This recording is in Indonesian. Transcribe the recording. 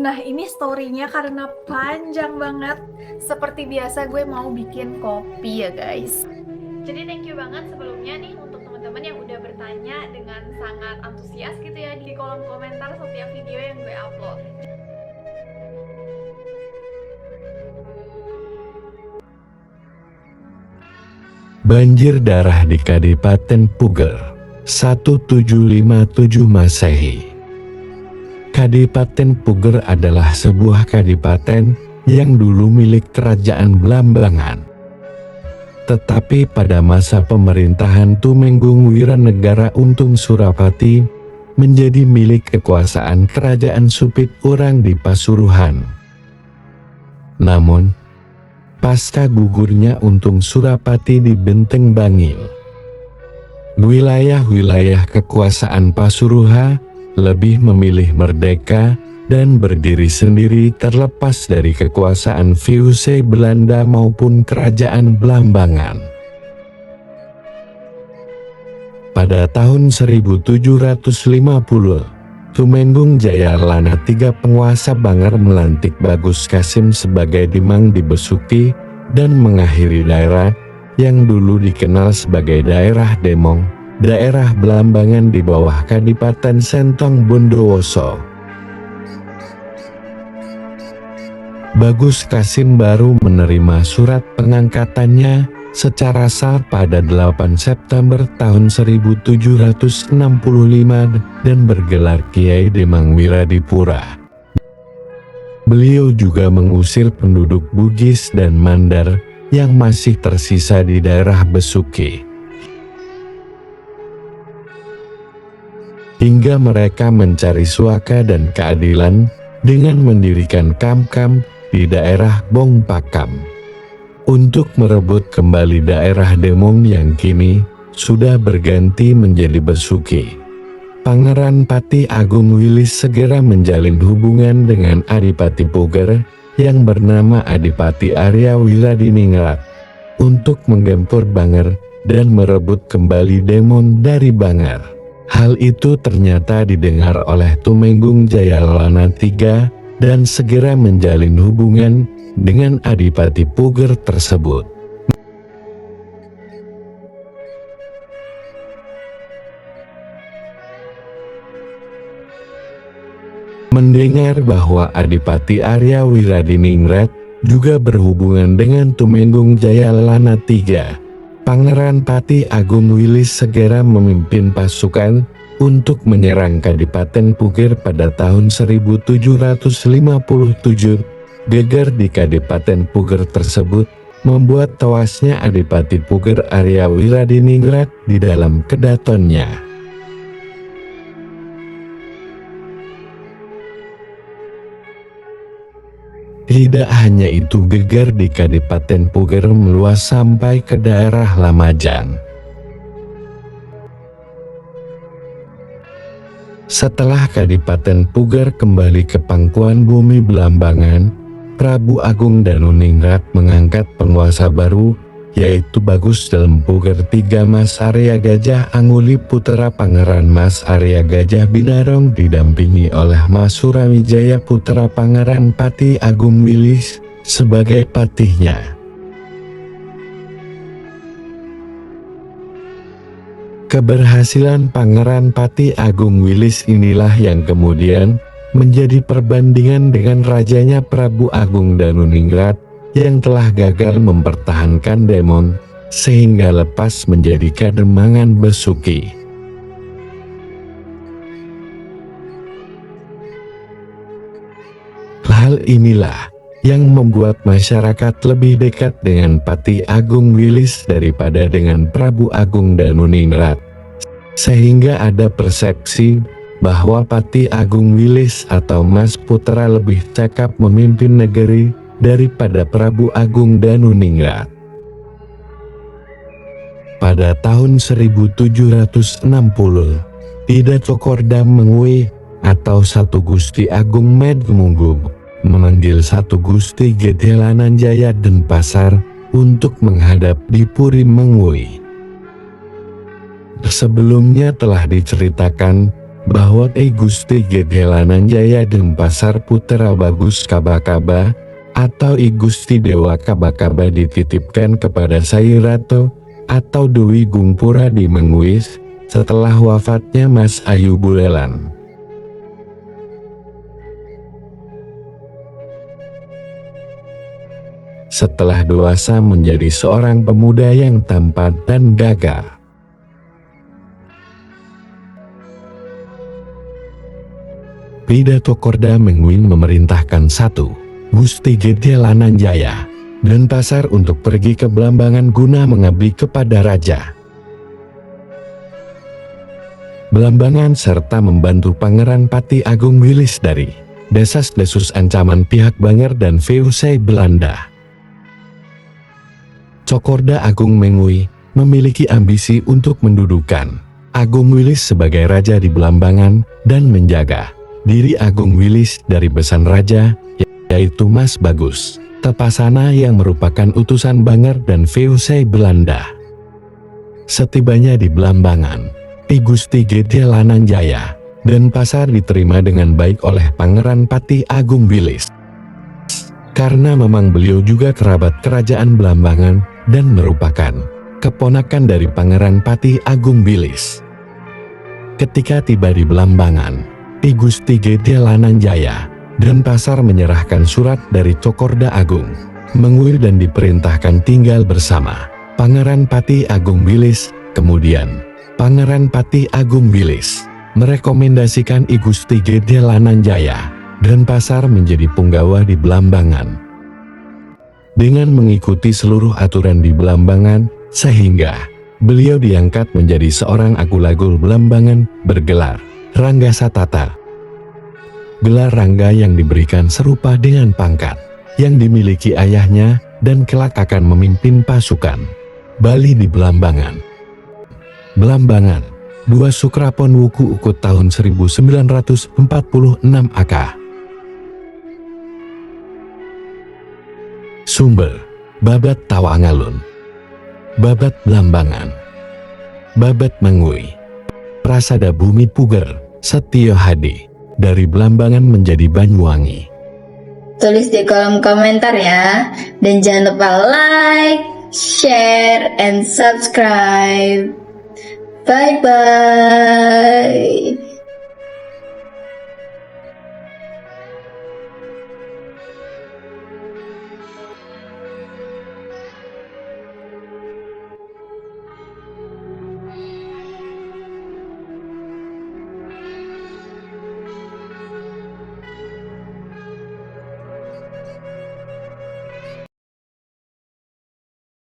Nah, ini story-nya karena panjang banget. Seperti biasa gue mau bikin kopi ya guys. Jadi thank you banget sebelumnya nih untuk teman-teman yang udah bertanya dengan sangat antusias gitu ya di kolom komentar setiap video yang gue upload. Banjir darah di Kadipaten Puger 1757 Masehi. Kadipaten Puger adalah sebuah kadipaten yang dulu milik Kerajaan Blambangan. Tetapi pada masa pemerintahan Tumenggung Wiranegara Untung Surapati menjadi milik kekuasaan Kerajaan Supit Urang di Pasuruan. Namun, pasca gugurnya Untung Surapati di Benteng Bangil, wilayah-wilayah kekuasaan Pasuruan lebih memilih merdeka dan berdiri sendiri terlepas dari kekuasaan VOC Belanda maupun Kerajaan Blambangan. Pada tahun 1750, Tumenggung Jaya Lana III penguasa Bangar melantik Bagus Kasim sebagai Dimang di Besuki dan mengakhiri daerah yang dulu dikenal sebagai daerah Demong, daerah Blambangan di bawah Kadipaten Sentong Bondowoso. Bagus Kasim baru menerima surat pengangkatannya secara sah pada 8 September tahun 1765 dan bergelar Kiai Demang Wiradipura. Beliau juga mengusir penduduk Bugis dan Mandar yang masih tersisa di daerah Besuki, hingga mereka mencari suaka dan keadilan dengan mendirikan kamp-kamp di daerah Bong Pakam untuk merebut kembali daerah Demong yang kini sudah berganti menjadi Besuki. Pangeran Pati Agung Wilis segera menjalin hubungan dengan Adipati Puger yang bernama Adipati Arya Wiradiningrat untuk menggempur Bangar dan merebut kembali Demong dari Bangar. Hal itu ternyata didengar oleh Tumenggung Jaya Lana III dan segera menjalin hubungan dengan Adipati Puger tersebut. Mendengar bahwa Adipati Arya Wiradiningrat juga berhubungan dengan Tumenggung Jaya Lana III, Pangeran Pati Agung Wilis segera memimpin pasukan untuk menyerang Kadipaten Puger pada tahun 1757. Geger di Kadipaten Puger tersebut membuat tewasnya Adipati Puger Arya Wiradiningrat di dalam kedatonnya. Tidak hanya itu, geger di Kadipaten Puger meluas sampai ke daerah Lamajang. Setelah Kadipaten Puger kembali ke pangkuan bumi Blambangan, Prabu Agung Danuningrat mengangkat penguasa baru, yaitu Bagus Dalem Puger III Mas Arya Gajah Anguli putra Pangeran Mas Arya Gajah Binarong didampingi oleh Mas Surawijaya putra Pangeran Pati Agung Wilis sebagai patihnya. Keberhasilan Pangeran Pati Agung Wilis inilah yang kemudian menjadi perbandingan dengan rajanya Prabu Agung Danuningrat yang telah gagal mempertahankan Demong sehingga lepas menjadi Kademangan Besuki. Hal inilah yang membuat masyarakat lebih dekat dengan Pati Agung Wilis daripada dengan Prabu Agung Danuningrat, sehingga ada persepsi bahwa Pati Agung Wilis atau Mas Putra lebih cakap memimpin negeri daripada Prabu Agung Danuningrat. Pada tahun 1760, Ida Cokorda Mengui atau Satu Gusti Agung Medmunggub memanggil Satu Gusti Gede Lananjaya Denpasar untuk menghadap di Puri Mengui. Sebelumnya telah diceritakan bahwa Gusti Gede Lananjaya Denpasar Putra Bagus Kaba-Kaba atau Gusti Dewa Kaba-Kaba dititipkan kepada Sayirato atau Dewi Gungpura di Menguis setelah wafatnya Mas Ayu Bulelan. Setelah dewasa menjadi seorang pemuda yang tampan dan gagah. Pidato Korda Menguin memerintahkan Gusti Gede Lananjaya Denpasar untuk pergi ke Belambangan guna mengabdi kepada Raja Belambangan serta membantu Pangeran Pati Agung Wilis dari desas-desus ancaman pihak Banger dan VOC Belanda. Cokorda Agung Mengui memiliki ambisi untuk mendudukan Agung Wilis sebagai raja di Belambangan dan menjaga diri Agung Wilis dari besan raja, yaitu Mas Bagus Tepasana yang merupakan utusan Banger dan VOC Belanda. Setibanya di Belambangan, Gusti Gede Lananjaya Denpasar diterima dengan baik oleh Pangeran Pati Agung Wilis. Karena memang beliau juga kerabat kerajaan Belambangan dan merupakan keponakan dari Pangeran Pati Agung Wilis. Ketika tiba di Belambangan, Gusti Gede Lananjaya Denpasar menyerahkan surat dari Cokorda Agung Mengui dan diperintahkan tinggal bersama Pangeran Pati Agung Wilis. Kemudian Pangeran Pati Agung Wilis merekomendasikan Gusti Gede Lananjaya Denpasar menjadi punggawa di Belambangan. Dengan mengikuti seluruh aturan di Belambangan, sehingga beliau diangkat menjadi seorang Agulagul Belambangan bergelar Rangga Satata. Gelar Rangga yang diberikan serupa dengan pangkat yang dimiliki ayahnya dan kelak akan memimpin pasukan Bali di Belambangan. Belambangan, 2 Sukrapon Wuku Ukut tahun 1946 AK. Sumber: Babat Tawangalun, Babat Belambangan, Babat Mengui, Prasada Bumi Puger, Setio Hadi, dari Belambangan menjadi Banyuwangi. Tulis di kolom komentar ya, dan jangan lupa like, share, and subscribe. Bye bye.